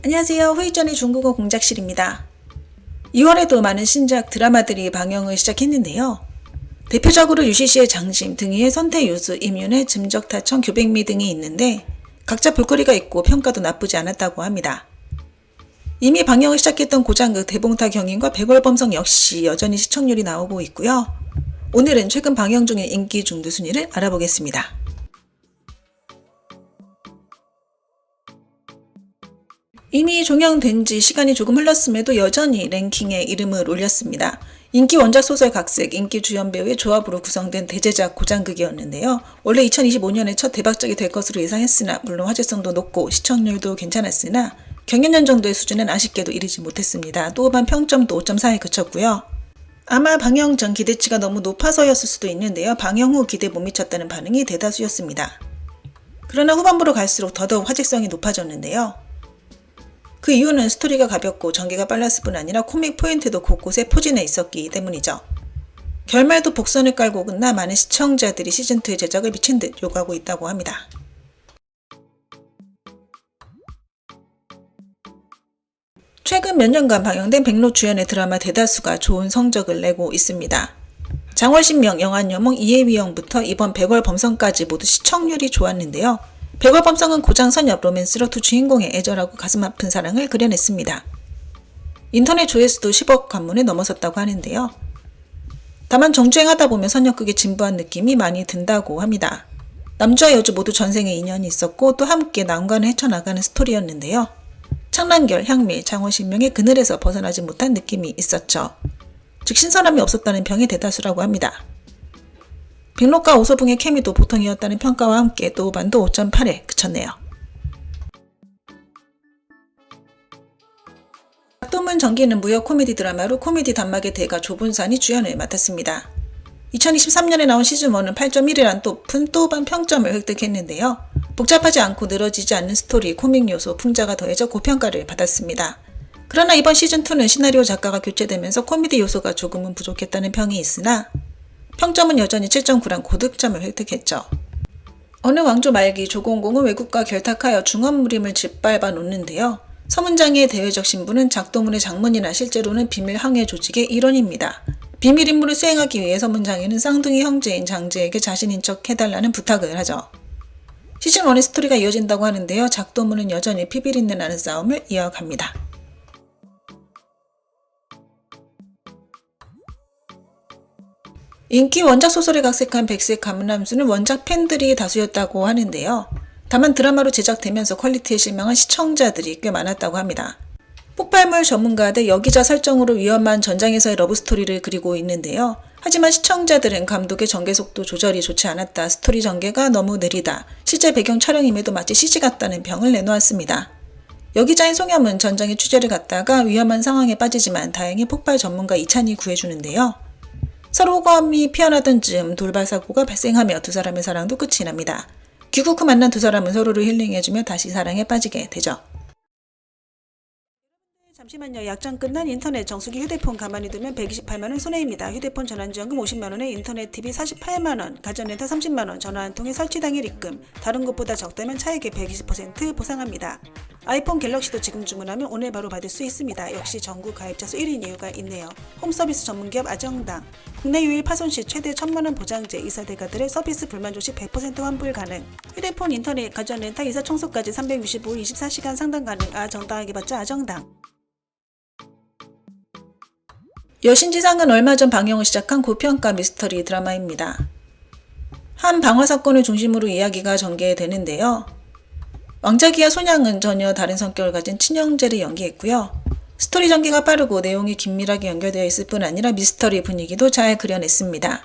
안녕하세요. 후이전의 중국어 공작실입니다. 2월에도 많은 신작 드라마들이 방영을 시작했는데요. 대표적으로 유시시의 장심, 등이의 선태유수, 임윤의 짐적타청, 교백미 등이 있는데 각자 볼거리가 있고 평가도 나쁘지 않았다고 합니다. 이미 방영을 시작했던 고장극 대봉타 경인과 백월범성 역시 여전히 시청률이 나오고 있고요. 오늘은 최근 방영 중인 인기 중두 순위를 알아보겠습니다. 이미 종영된 지 시간이 조금 흘렀음에도 여전히 랭킹에 이름을 올렸습니다. 인기 원작 소설 각색, 인기 주연 배우의 조합으로 구성된 대제작 고장극이었는데요. 원래 2025년에 첫 대박작이 될 것으로 예상했으나 물론 화제성도 높고 시청률도 괜찮았으나 경연년 정도의 수준은 아쉽게도 이르지 못했습니다. 또한 평점도 5.4에 그쳤고요. 아마 방영 전 기대치가 너무 높아서였을 수도 있는데요. 방영 후 기대에 못 미쳤다는 반응이 대다수였습니다. 그러나 후반부로 갈수록 더더욱 화제성이 높아졌는데요. 그 이유는 스토리가 가볍고 전개가 빨랐을 뿐 아니라 코믹 포인트도 곳곳에 포진해 있었기 때문이죠. 결말도 복선을 깔고 끝나 많은 시청자들이 시즌2의 제작을 미친 듯 요구하고 있다고 합니다. 최근 몇 년간 방영된 백로 주연의 드라마 대다수가 좋은 성적을 내고 있습니다. 장월신명, 영안여몽, 이해위영부터 이번 백월범성까지 모두 시청률이 좋았는데요. 백월범성은 고장선엽 로맨스로 두 주인공의 애절하고 가슴 아픈 사랑을 그려냈습니다. 인터넷 조회수도 10억 관문에 넘어섰다고 하는데요. 다만 정주행하다 보면 선역극의 진부한 느낌이 많이 든다고 합니다. 남주와 여주 모두 전생에 인연이 있었고 또 함께 난관을 헤쳐나가는 스토리였는데요. 창란결, 향밀, 장원신명의 그늘에서 벗어나지 못한 느낌이 있었죠. 즉 신선함이 없었다는 평이 대다수라고 합니다. 백록과 오소붕의 케미도 보통이었다는 평가와 함께 또반도 5.8에 그쳤네요. 박도문 전기는 무역 코미디 드라마로 코미디 단막의 대가 조분산이 주연을 맡았습니다. 2023년에 나온 시즌1은 8.1이란 높은 또반 평점을 획득했는데요. 복잡하지 않고 늘어지지 않는 스토리, 코믹 요소, 풍자가 더해져 고평가를 받았습니다. 그러나 이번 시즌2는 시나리오 작가가 교체되면서 코미디 요소가 조금은 부족했다는 평이 있으나 평점은 여전히 7.9란 고득점을 획득했죠. 어느 왕조 말기 조공공은 외국과 결탁하여 중원무림을 짓밟아 놓는데요. 서문장의 대외적 신분은 작도문의 장문이나 실제로는 비밀 항해 조직의 일원입니다. 비밀 임무를 수행하기 위해 서문장에는 쌍둥이 형제인 장제에게 자신인 척 해달라는 부탁을 하죠. 시즌1의 스토리가 이어진다고 하는데요. 작도문은 여전히 피비린내 나는 싸움을 이어갑니다. 인기 원작 소설을 각색한 백색 가문함수는 원작 팬들이 다수였다고 하는데요. 다만 드라마로 제작되면서 퀄리티에 실망한 시청자들이 꽤 많았다고 합니다. 폭발물 전문가들 여기자 설정으로 위험한 전장에서의 러브스토리를 그리고 있는데요. 하지만 시청자들은 감독의 전개 속도 조절이 좋지 않았다, 스토리 전개가 너무 느리다, 실제 배경 촬영임에도 마치 CG 같다는 평을 내놓았습니다. 여기자인 송염은 전장의 취재를 갔다가 위험한 상황에 빠지지만 다행히 폭발 전문가 이찬이 구해주는데요. 서로 호감이 피어나던 즈음 돌발 사고가 발생하며 두 사람의 사랑도 끝이 납니다. 귀국 후 만난 두 사람은 서로를 힐링해주며 다시 사랑에 빠지게 되죠. 잠시만요. 약정 끝난 인터넷 정수기 휴대폰 가만히 두면 128만원 손해입니다. 휴대폰 전환지원금 50만원에 인터넷 TV 48만원, 가전렌터 30만원, 전화 한 통에 설치 당일 입금, 다른 곳보다 적다면 차액의 120% 보상합니다. 아이폰 갤럭시도 지금 주문하면 오늘 바로 받을 수 있습니다. 역시 전국 가입자 수 1인 이유가 있네요. 홈서비스 전문기업 아정당, 국내 유일 파손 시 최대 1000만원 보장제, 이사대가들의 서비스 불만족 시 100% 환불 가능, 휴대폰, 인터넷, 가전렌터, 이사 청소까지 365일 24시간 상담 가능. 아정당하게 받자 아정당. 여신지상은 얼마 전 방영을 시작한 고평가 미스터리 드라마입니다. 한 방화 사건을 중심으로 이야기가 전개되는데요. 왕자기와 손양은 전혀 다른 성격을 가진 친형제를 연기했고요. 스토리 전개가 빠르고 내용이 긴밀하게 연결되어 있을 뿐 아니라 미스터리 분위기도 잘 그려냈습니다.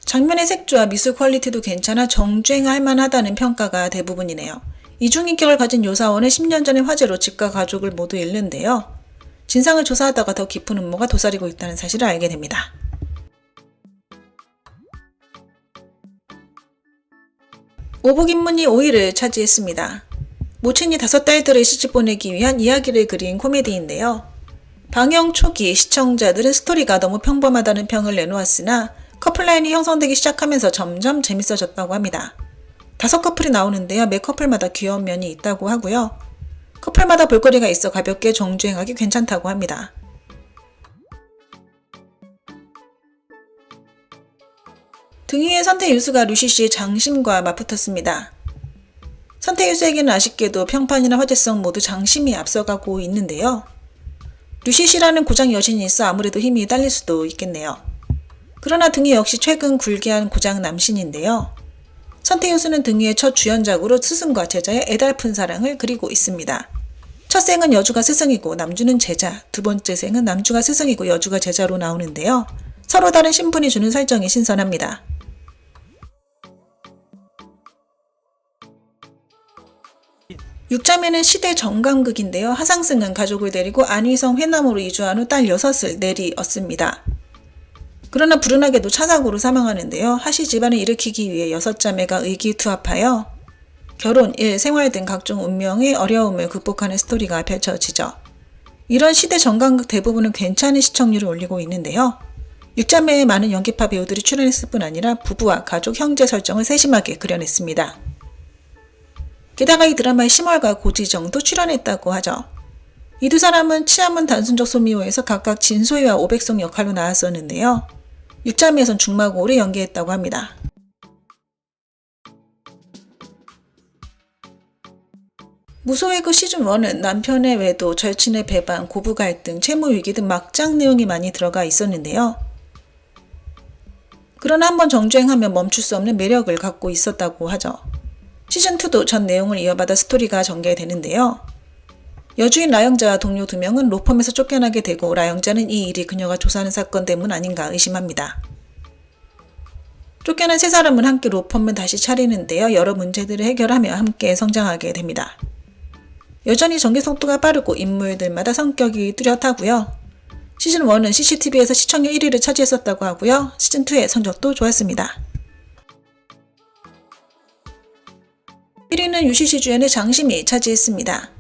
장면의 색조와 미술 퀄리티도 괜찮아 정주행할 만하다는 평가가 대부분이네요. 이중인격을 가진 요사원은 10년 전의 화재로 집과 가족을 모두 잃는데요. 진상을 조사하다가 더 깊은 음모가 도사리고 있다는 사실을 알게 됩니다. 오복인문이 5위를 차지했습니다. 모친이 5딸들을 시집 보내기 위한 이야기를 그린 코미디인데요. 방영 초기 시청자들은 스토리가 너무 평범하다는 평을 내놓았으나 커플라인이 형성되기 시작하면서 점점 재밌어졌다고 합니다. 5커플이 나오는데요. 매 커플마다 귀여운 면이 있다고 하고요. 커플마다 볼거리가 있어 가볍게 정주행하기 괜찮다고 합니다. 등위의 선태유수가 루시씨의 장심과 맞붙었습니다. 선태유수에게는 아쉽게도 평판이나 화제성 모두 장심이 앞서가고 있는데요. 루시씨라는 고장 여신이 있어 아무래도 힘이 딸릴 수도 있겠네요. 그러나 등위 역시 최근 굴기한 고장 남신인데요. 선태유수는 등위의 첫 주연작으로 스승과 제자의 애달픈 사랑을 그리고 있습니다. 첫 생은 여주가 스승이고 남주는 제자, 두 번째 생은 남주가 스승이고 여주가 제자로 나오는데요. 서로 다른 신분이 주는 설정이 신선합니다. 육자매는 시대 정감극인데요. 하상승은 가족을 데리고 안위성 회남으로 이주한 후 딸 6을 내리었습니다. 그러나 불운하게도 차사고로 사망하는데요. 하씨 집안을 일으키기 위해 6자매가 의기투합하여 결혼, 일, 생활 등 각종 운명의 어려움을 극복하는 스토리가 펼쳐지죠. 이런 시대 정감극 대부분은 괜찮은 시청률을 올리고 있는데요. 육자매에 많은 연기파 배우들이 출연했을 뿐 아니라 부부와 가족, 형제 설정을 세심하게 그려냈습니다. 게다가 이 드라마에 심월과 고지정도 출연했다고 하죠. 이 두 사람은 치아문 단순적 소미호에서 각각 진소희와 오백송 역할로 나왔었는데요. 육자매에선 중마고를 연기했다고 합니다. 무소외구 시즌1은 남편의 외도, 절친의 배반, 고부 갈등, 채무 위기 등 막장 내용이 많이 들어가 있었는데요. 그러나 한번 정주행하면 멈출 수 없는 매력을 갖고 있었다고 하죠. 시즌2도 전 내용을 이어받아 스토리가 전개되는데요. 여주인 라영자와 동료 2명은 로펌에서 쫓겨나게 되고 라영자는 이 일이 그녀가 조사하는 사건 때문 아닌가 의심합니다. 쫓겨난 세 사람은 함께 로펌을 다시 차리는데요. 여러 문제들을 해결하며 함께 성장하게 됩니다. 여전히 전개 속도가 빠르고 인물들마다 성격이 뚜렷하고요. 시즌1은 CCTV에서 시청률 1위를 차지했었다고 하고요. 시즌2의 성적도 좋았습니다. 1위는 유시시 주연의 장심이 차지했습니다.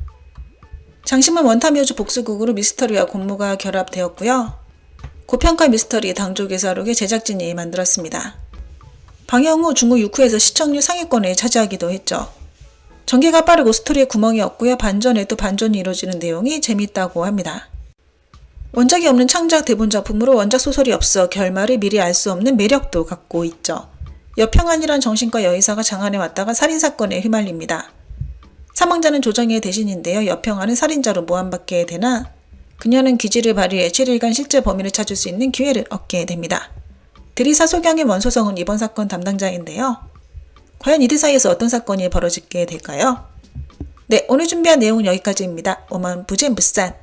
장심은 원타묘주 복수극으로 미스터리와 공모가 결합되었고요. 고평가 미스터리 당조개사록의 제작진이 만들었습니다. 방영 후 중국 6회에서 시청률 상위권을 차지하기도 했죠. 전개가 빠르고 스토리에 구멍이 없고요. 반전에도 반전이 이루어지는 내용이 재밌다고 합니다. 원작이 없는 창작 대본 작품으로 원작 소설이 없어 결말을 미리 알 수 없는 매력도 갖고 있죠. 여평안이란 정신과 여의사가 장안에 왔다가 살인사건에 휘말립니다. 사망자는 조정희의 대신인데요. 여평안은 살인자로 모함받게 되나 그녀는 기지를 발휘해 7일간 실제 범인을 찾을 수 있는 기회를 얻게 됩니다. 대리사 소경의 원소성은 이번 사건 담당자인데요. 과연 이들 사이에서 어떤 사건이 벌어지게 될까요? 네, 오늘 준비한 내용은 여기까지입니다. 오만 부젠부산.